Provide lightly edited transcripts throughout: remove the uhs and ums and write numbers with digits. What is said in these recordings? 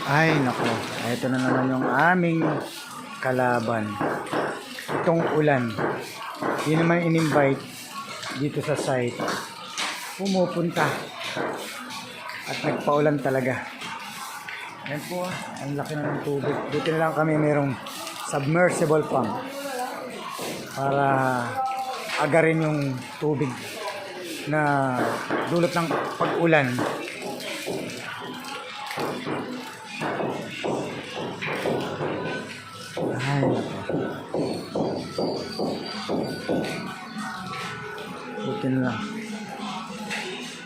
Ay, nako. Ito na naman yung aming kalaban. Itong ulan. Yun naman in-invite dito sa site. Pumupunta. At nagpaulan talaga. Ayan po, ang laki na ng tubig. Dito na lang kami mayroong submersible pump. Para agarin yung tubig na dulot ng pag-ulan. Ay, nako. Buti na lang.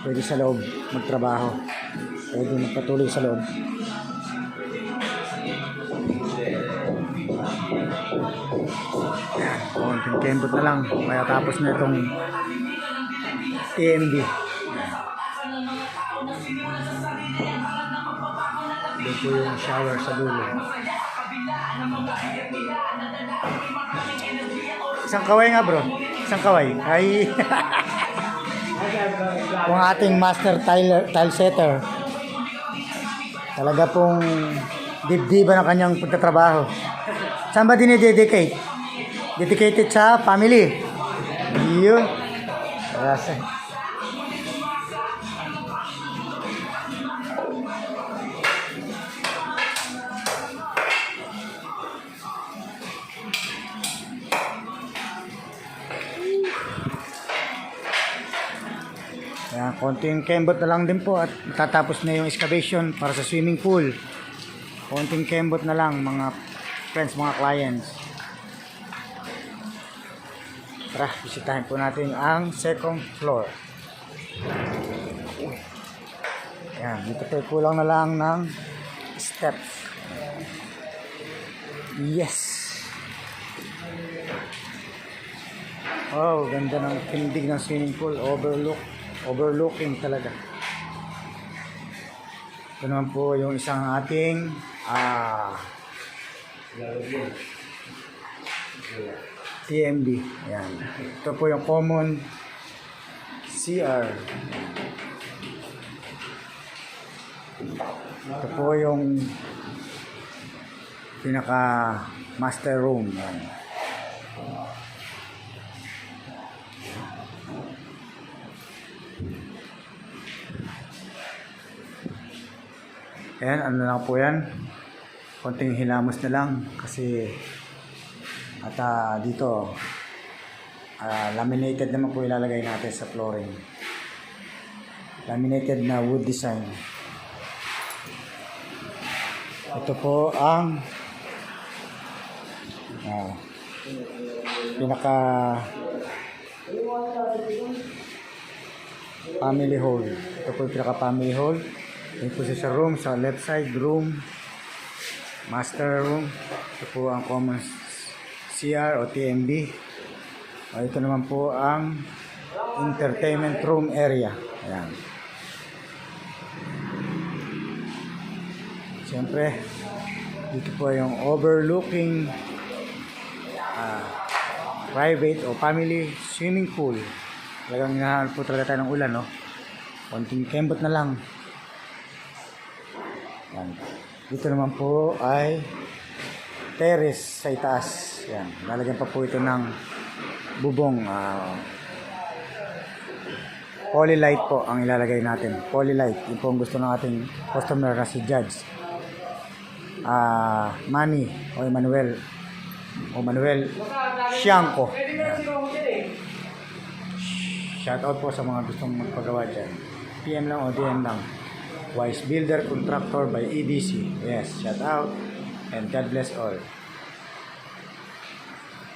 Pwede sa loob magtrabaho. Pwede magpatuloy sa loob. Konting kembot na lang. Kaya tapos na itong TMB. Doon po yung shower sa dulo. Isang kaway nga bro. Isang kaway. Ay. Kung ating master tile setter. Talaga pong dibdiba ng kanyang pagtatrabaho. Saan ba dinidedicate? Dedicated sa family. Yun. Rasa. Ayan, konting kembot na lang din po at tatapos na yung excavation para sa swimming pool. Konting kembot na lang mga friends, mga clients. Tara, bisitahin po natin ang second floor. Ayan, dito po kulang na lang ng steps. Yes! Oh, ganda ng tindig ng swimming pool. Overlooking talaga. Ito naman po yung isang ating TMB. Ayan. Ito po yung common CR. Ito po yung pinaka master room. Ayan. Ayan, ano lang po yan. Konting hilamos na lang kasi at dito laminated naman po ilalagay natin sa flooring. Laminated na wood design. Ito po ang pinaka family hall. Ito po yung pinaka family hall. Ito po sa room, sa left side room, master room. Ito po ang common CR o TMB. Ito naman po ang entertainment room area. Ayan. Siyempre, dito po yung overlooking private o family swimming pool. Talagang hinahanap po talaga tayo ng ulan, no? Konting kembot na lang. Yan. Dito naman po ay terrace sa itaas. Yan. Lalagyan pa po ito ng bubong. Polylight po ang ilalagay natin. Polylight. Yung po ang gusto ng ating customer na si Judge. Manny o Emmanuel. O Manuel Siangco. Shout out po sa mga gustong magpagawa dyan. PM lang o DM lang. Wise Builder Contractor by EDC. Yes, shout out and God bless all.